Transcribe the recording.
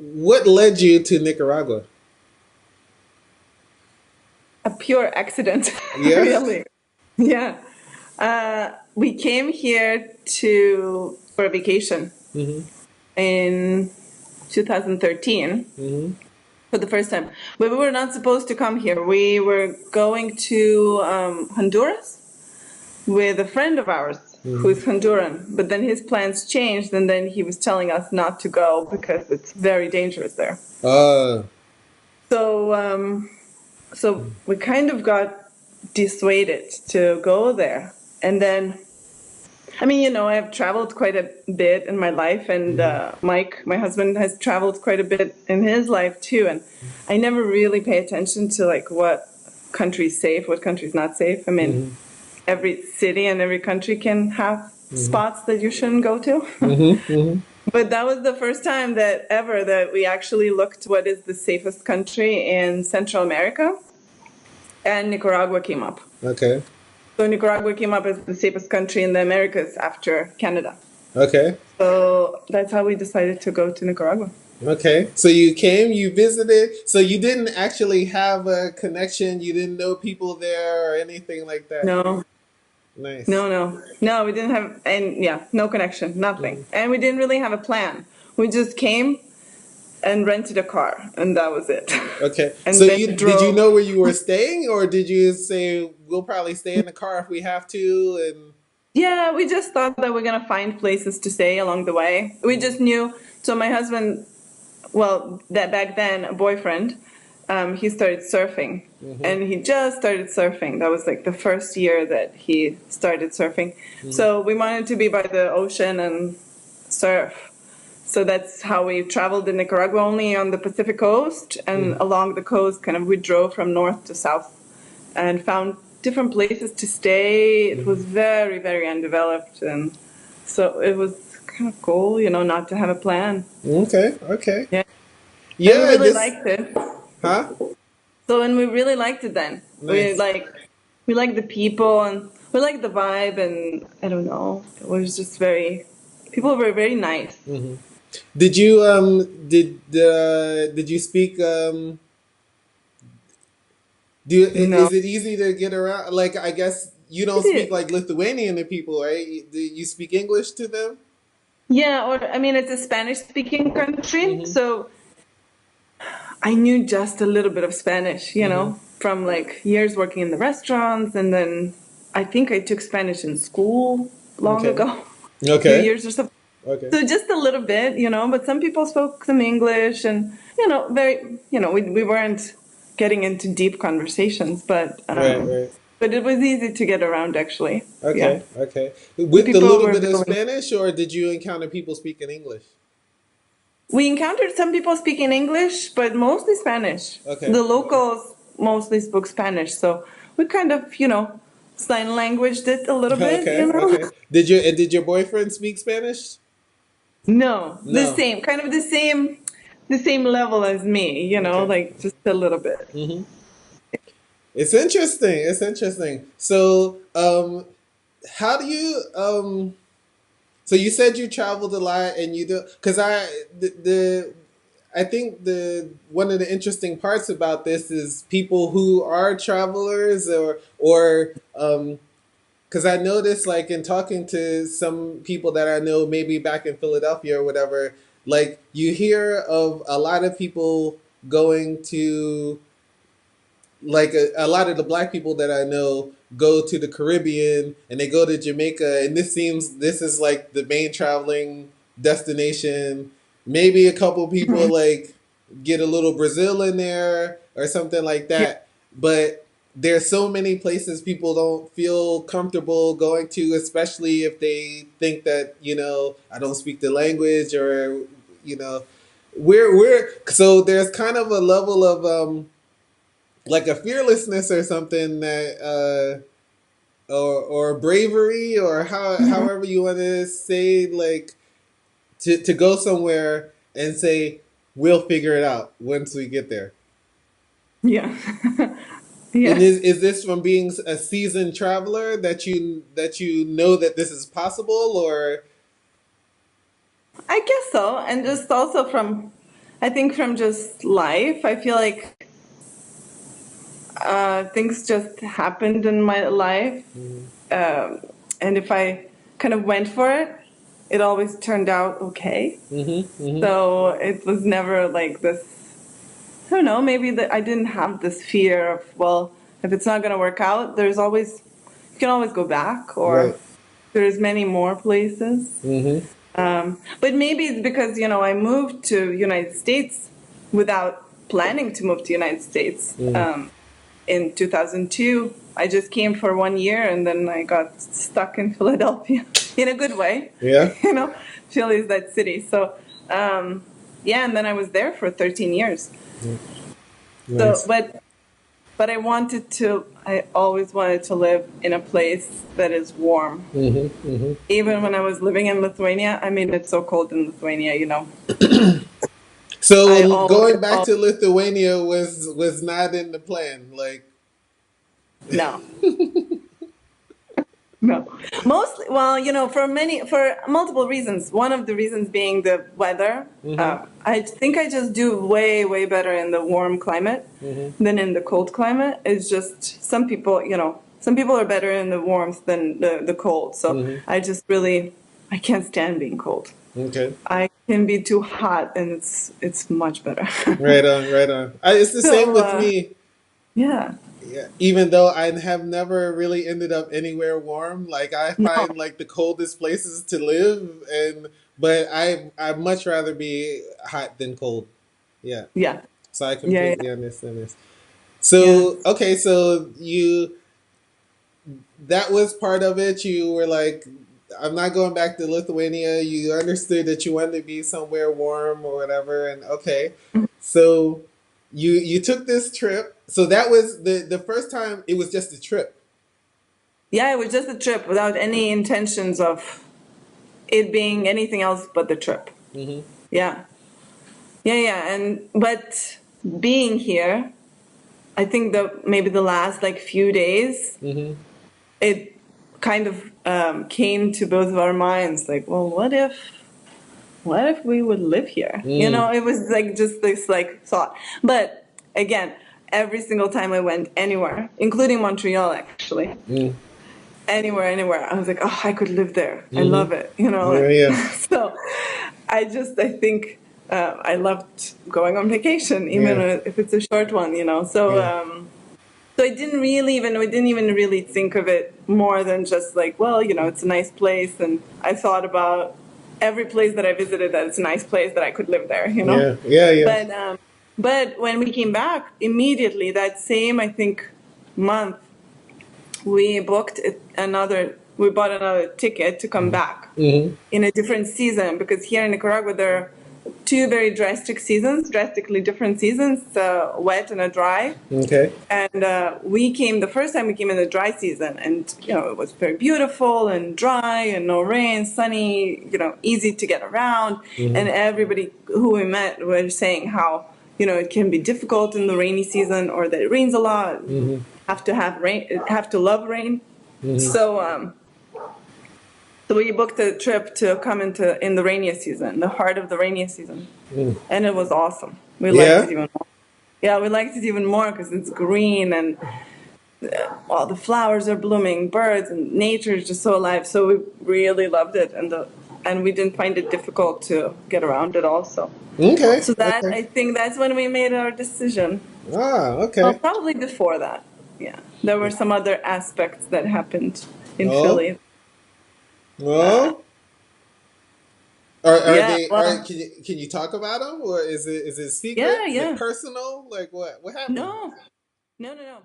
what led you to Nicaragua? A pure accident, Yeah. really. Yeah. We came here to for a vacation Hmm. in 2013 Hmm. for the first time. But we were not supposed to come here. We were going to Honduras with a friend of ours Hmm. who's Honduran. But then his plans changed, and then he was telling us not to go because it's very dangerous there. Uh. So, so we kind of got dissuaded to go there. And then, I mean, I've traveled quite a bit in my life, and Hmm. Mike, my husband, has traveled quite a bit in his life too. And I never really pay attention to like what country's safe, what country's not safe. I mean, Hmm. every city and every country can have Hmm. spots that you shouldn't go to. Hmm. Hmm. But that was the first time that ever that we actually looked what is the safest country in Central America, and Nicaragua came up. Okay. So Nicaragua came up as the safest country in the Americas after Canada. Okay. So that's how we decided to go to Nicaragua. Okay. So you came, you visited. So you didn't actually have a connection. You didn't know people there or anything like that. No, Nice. no, we didn't have, and yeah, no connection, nothing. Hmm. And we didn't really have a plan. We just came and rented a car, and that was it. Okay. And So then you did you drove. know where you were staying, or did you say we'll probably stay in the car if we have to? And Yeah, we just thought that we're gonna find places to stay along the way. We just knew. So my husband, well, that back then, a boyfriend, he started surfing, hmm. and he just started surfing. That was like the first year that he started surfing. Hmm. So we wanted to be by the ocean and surf. So that's how we traveled in Nicaragua, only on the Pacific coast, and Hmm. along the coast, kind of we drove from north to south and found different places to stay. It was Hmm. very, very undeveloped, and so it was kind of cool, not to have a plan. Okay. Okay. Yeah, and we Yeah. really This. liked it. Huh. So, and we really liked it then. Nice. We like the people, and we like the vibe, and I don't know, it was just very, people were very nice. Hmm. Did you did you speak No, is it easy to get around? Like, I guess you don't it speak is. like Lithuanian to people, right? Do you speak English to them? Yeah, or I mean, it's a Spanish-speaking country, Hmm. so I knew just a little bit of Spanish, Hmm. from like years working in the restaurants, and then I think I took Spanish in school long Okay. ago, a few Okay. years or so. Okay. So just a little bit, but some people spoke some English, and very, we weren't getting into deep conversations, Right. Right. but it was easy to get around actually. Yeah, Okay. Okay. the With the people little were bit of really. Spanish, or did you encounter people speaking English? We encountered some people speaking English, but mostly Spanish. Okay. The Okay. locals mostly spoke Spanish, so we kind of, sign language did a little bit, Okay. Okay. Did your boyfriend speak Spanish? No, the No. same, kind of the same level as me, Okay. like just a little bit. Hmm. It's interesting. It's interesting. So, how do you so you said you traveled a lot and you do because the I think the one of the interesting parts about this is people who are travelers or because I noticed like in talking to some people that I know maybe back in Philadelphia or whatever, like you hear of a lot of people going to like a lot of the black people that I know go to the Caribbean and they go to Jamaica, and this is like the main traveling destination. Maybe a couple people Mhm. like get a little Brazil in there or something like Yeah. that. But there's so many places people don't feel comfortable going to, especially if they think that, I don't speak the language or, you know, we're so there's kind of a level of like a fearlessness or something that or bravery or Mhm. however you want to say, like to go somewhere and say we'll figure it out once we get there. Yeah. And Yeah. is this from being a seasoned traveler that you know that this is possible or I guess so. And just also from, I think from just life, I feel like things just happened in my life. Mm-hmm. Um, and if I kind of went for it, it always turned out okay. Mm-hmm. Mm-hmm. So it was never like this. I don't know, maybe that I didn't have this fear of, well, if it's not going to work out, you can always go back, or Right. there's many more places. Mm-hmm. But maybe it's because, I moved to United States without planning to move to United States. Mm. In 2002, I just came for 1 year and then I got stuck in Philadelphia in a good way. Yeah. you know, Philly is that city. So, yeah, and then I was there for 13 years. Mm. So, Nice. but I always wanted to live in a place that is warm. Mm-hmm. Mm-hmm. Even when I was living in Lithuania, I mean, it's so cold in Lithuania. I So always, going back to Lithuania was not in the plan. Like, no, no. Mostly, well, for multiple reasons. One of the reasons being the weather. mm-hmm. I think I just do way, way better in the warm climate Mm-hmm. than in the cold climate. It's just some people are better in the warmth than the cold. So Mm-hmm. I can't stand being cold. Okay. I can be too hot, and it's much better. Right on. Right on. It's the same So, with me. yeah, Yeah, even though I have never really ended up anywhere warm, like I no, find like the coldest places to live, and but I much rather be hot than cold. Yeah, yeah, so I yeah, completely understand this. yeah, So okay, so you that was part of it. You were like, I'm not going back to Lithuania. You understood that you wanted to be somewhere warm or whatever, and okay, yeah. so you took this trip. So that was the first time. It was just a trip. Yeah, it was just a trip without any intentions of it being anything else but the trip. Hmm. Yeah, yeah, yeah, and but being here, I think maybe the last like few days, Hmm. it kind of came to both of our minds, like, well, what if we would live here? Mm. It was like just this like thought. But again, every single time I went anywhere, including Montreal, actually, Mm. anywhere, I was like, oh, I could live there. I Hmm. love it. Yeah, yeah, So I think I loved going on vacation, even yeah, if it's a short one. So yeah. so we didn't even really think of it more than just like, well, it's a nice place, and I thought about every place that I visited that it's a nice place that I could live there. Yeah, yeah, yeah. But when we came back immediately that same, I think, month, we bought another ticket to come back Hmm. in a different season, because here in Nicaragua there are two very drastically different seasons, wet and a dry. Okay. And the first time we came in the dry season, and it was very beautiful and dry and no rain, sunny, easy to get around. Hmm. And everybody who we met were saying how it can be difficult in the rainy season, or that it rains a lot. Hmm. Have rain, have to love rain. Hmm. So we booked a trip to come in the rainy season, the heart of the rainy season, Mm. and it was awesome. We liked Yeah. it even more. Yeah, we liked it even more because it's green, and all the flowers are blooming, birds, and nature is just so alive. So we really loved it, and we didn't find it difficult to get around it also. Okay. So Okay. I think that's when we made our decision. Ah. Well, Okay. probably before that. Yeah, there were some other aspects that happened in Oh. Philly. Uh, Oh. Are yeah, they? Are well, can you talk about them, or is it secret? yeah, Like yeah. personal? Like what? What happened? No, no, no, no.